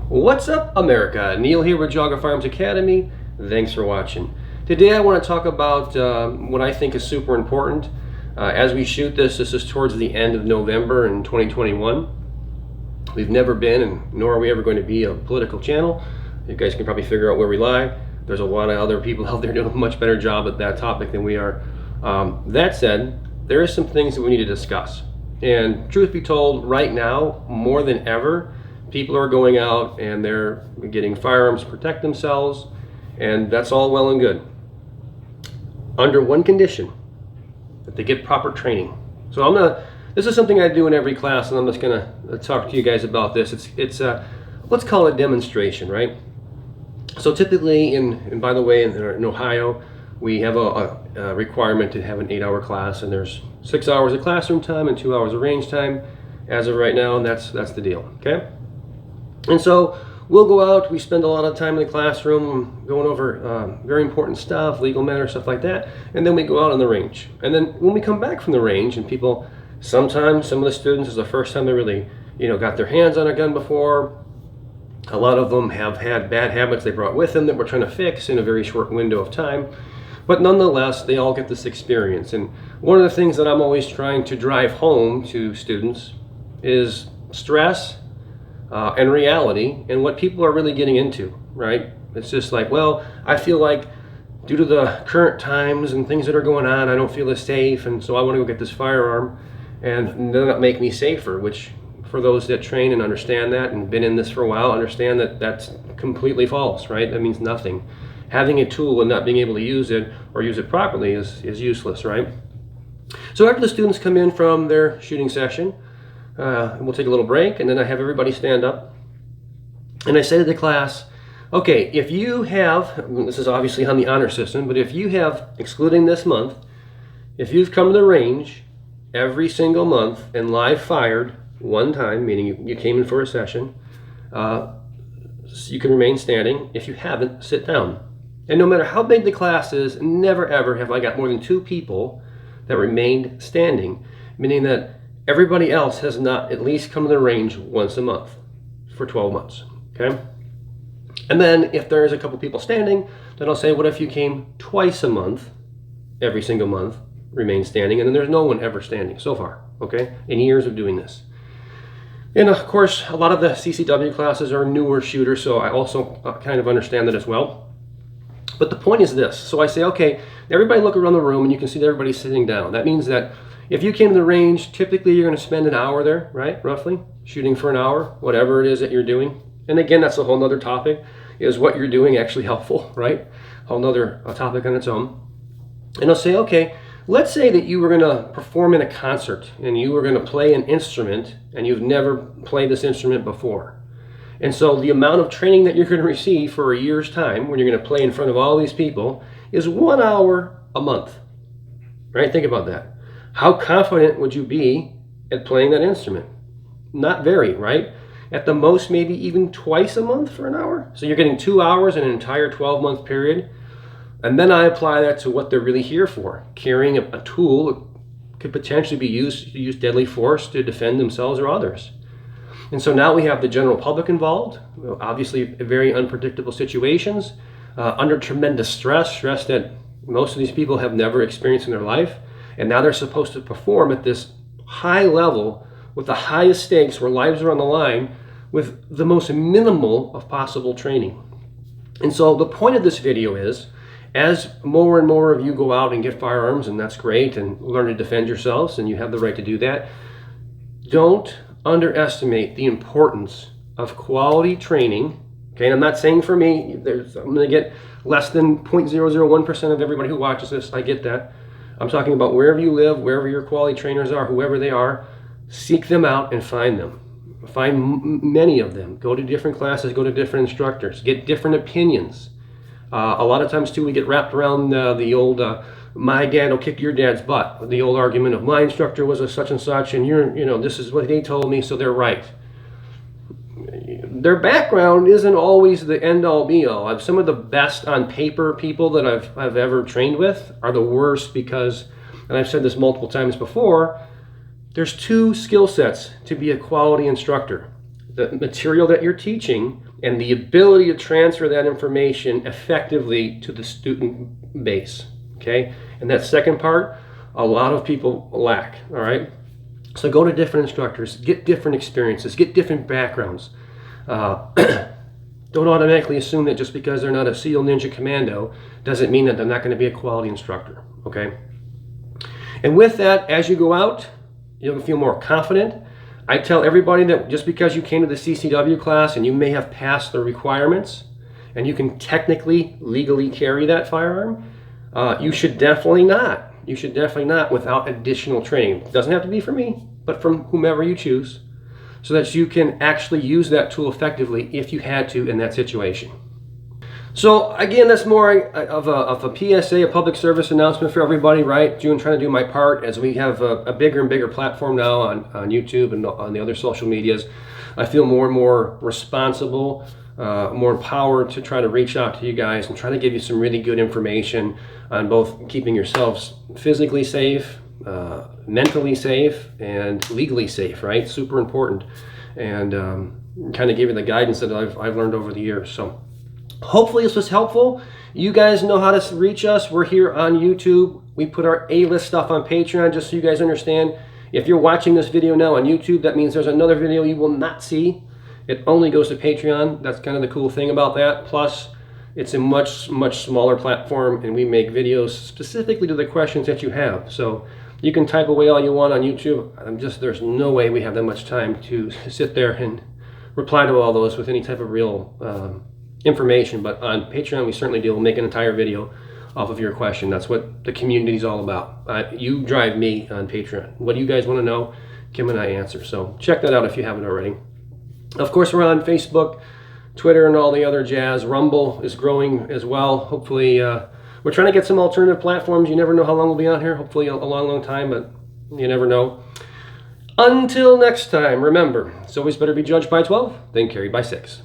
What's up, America? Neil here with Geauga Firearms Academy. Thanks for watching. Today I want to talk about what I think is super important. As we shoot this is towards the end of November in 2021. We've never been, and nor are we ever going to be, a political channel. You guys can probably figure out where we lie. There's a lot of other people out there doing a much better job at that topic than we are. That said, there are some things that we need to discuss. And truth be told, right now, more than ever, people are going out and they're getting firearms to protect themselves, and that's all well and good. Under one condition, that they get proper training. So this is something I do in every class, and I'm just gonna talk to you guys about this. It's let's call it a demonstration, right? So typically, and by the way, in Ohio, we have a requirement to have an 8-hour class, and there's 6 hours of classroom time and 2 hours of range time as of right now, and that's the deal, okay? And so we'll go out, we spend a lot of time in the classroom going over very important stuff, legal matters, stuff like that, and then we go out on the range. And then when we come back from the range, and people, sometimes some of the students, is the first time they really, got their hands on a gun before. A lot of them have had bad habits they brought with them that we're trying to fix in a very short window of time. But nonetheless, they all get this experience. And one of the things that I'm always trying to drive home to students is stress and reality, and what people are really getting into, right? It's just like, well, I feel like due to the current times and things that are going on, I don't feel as safe, and so I want to go get this firearm, and they'll not make me safer, which for those that train and understand that and been in this for a while, understand that that's completely false, right? That means nothing. Having a tool and not being able to use it or use it properly is useless, right? So after the students come in from their shooting session, we'll take a little break, and then I have everybody stand up, and I say to the class, okay, if you have, this is obviously on the honor system, but if you have, excluding this month, if you've come to the range every single month and live fired one time, meaning you came in for a session, you can remain standing. If you haven't, sit down. And no matter how big the class is, never ever have I got more than 2 people that remained standing, meaning that everybody else has not at least come to the range once a month for 12 months, okay? And then if there's a couple people standing, then I'll say, what if you came twice a month, every single month, remain standing, and then there's no one ever standing so far, okay, in years of doing this. And of course, a lot of the CCW classes are newer shooters, so I also kind of understand that as well. But the point is this, so I say, okay, everybody look around the room, and you can see that everybody's sitting down. That means that if you came to the range, typically you're going to spend an hour there, right? Roughly, shooting for an hour, whatever it is that you're doing. And again, that's a whole nother topic. Is what you're doing actually helpful, right? A whole nother topic on its own. And I'll say, okay, let's say that you were going to perform in a concert and you were going to play an instrument and you've never played this instrument before. And so the amount of training that you're going to receive for a year's time when you're going to play in front of all these people is 1 hour a month, right? Think about that. How confident would you be at playing that instrument? Not very, right? At the most, maybe even twice a month for an hour. So you're getting 2 hours in an entire 12-month period. And then I apply that to what they're really here for. Carrying a tool that could potentially be used to use deadly force to defend themselves or others. And so now we have the general public involved, obviously very unpredictable situations, under tremendous stress that most of these people have never experienced in their life. And now they're supposed to perform at this high level with the highest stakes where lives are on the line with the most minimal of possible training. And so the point of this video is, as more and more of you go out and get firearms, and that's great, and learn to defend yourselves, and you have the right to do that, don't underestimate the importance of quality training. Okay, and I'm not saying for me, I'm going to get less than 0.001% of everybody who watches this. I get that. I'm talking about wherever you live, wherever your quality trainers are, whoever they are, seek them out and find them. Find many of them. Go to different classes, go to different instructors, get different opinions. A lot of times too, we get wrapped around the old, my dad will kick your dad's butt. The old argument of my instructor was a such and such, and this is what they told me, so they're right. Their background isn't always the end-all be-all. Some of the best on paper people that I've ever trained with are the worst because, and I've said this multiple times before, there's 2 skill sets to be a quality instructor. The material that you're teaching and the ability to transfer that information effectively to the student base. Okay, and that second part, a lot of people lack. All right, so go to different instructors, get different experiences, get different backgrounds. Don't automatically assume that just because they're not a SEAL Ninja Commando doesn't mean that they're not going to be a quality instructor. Okay, and with that, as you go out, you'll feel more confident. I tell everybody that just because you came to the CCW class and you may have passed the requirements and you can technically, legally carry that firearm, you should definitely not. You should definitely not without additional training. It doesn't have to be from me, but from whomever you choose, so that you can actually use that tool effectively if you had to in that situation. So again, that's more of a PSA, a public service announcement for everybody, right? Trying to do my part as we have a bigger and bigger platform now on YouTube and on the other social medias. I feel more and more responsible, more empowered to try to reach out to you guys and try to give you some really good information on both keeping yourselves physically safe, mentally safe, and legally safe, right? Super important. And kind of give you the guidance that I've learned over the years. So hopefully this was helpful. You guys know how to reach us. We're here on YouTube. We put our A-list stuff on Patreon, just so you guys understand. If you're watching this video now on YouTube, that means there's another video you will not see. It only goes to Patreon. That's kind of the cool thing about that. Plus, it's a much smaller platform, and we make videos specifically to the questions that you have. So you can type away all you want on YouTube. There's no way we have that much time to sit there and reply to all those with any type of real information. But on Patreon, we certainly do. We'll make an entire video off of your question. That's what the community is all about. You drive me on Patreon. What do you guys want to know? Kim and I answer. So check that out if you haven't already. Of course, we're on Facebook, Twitter, and all the other jazz. Rumble is growing as well. Hopefully, we're trying to get some alternative platforms. You never know how long we'll be on here. Hopefully a long time, but you never know. Until next time, remember, it's always better be judged by 12 than carried by 6.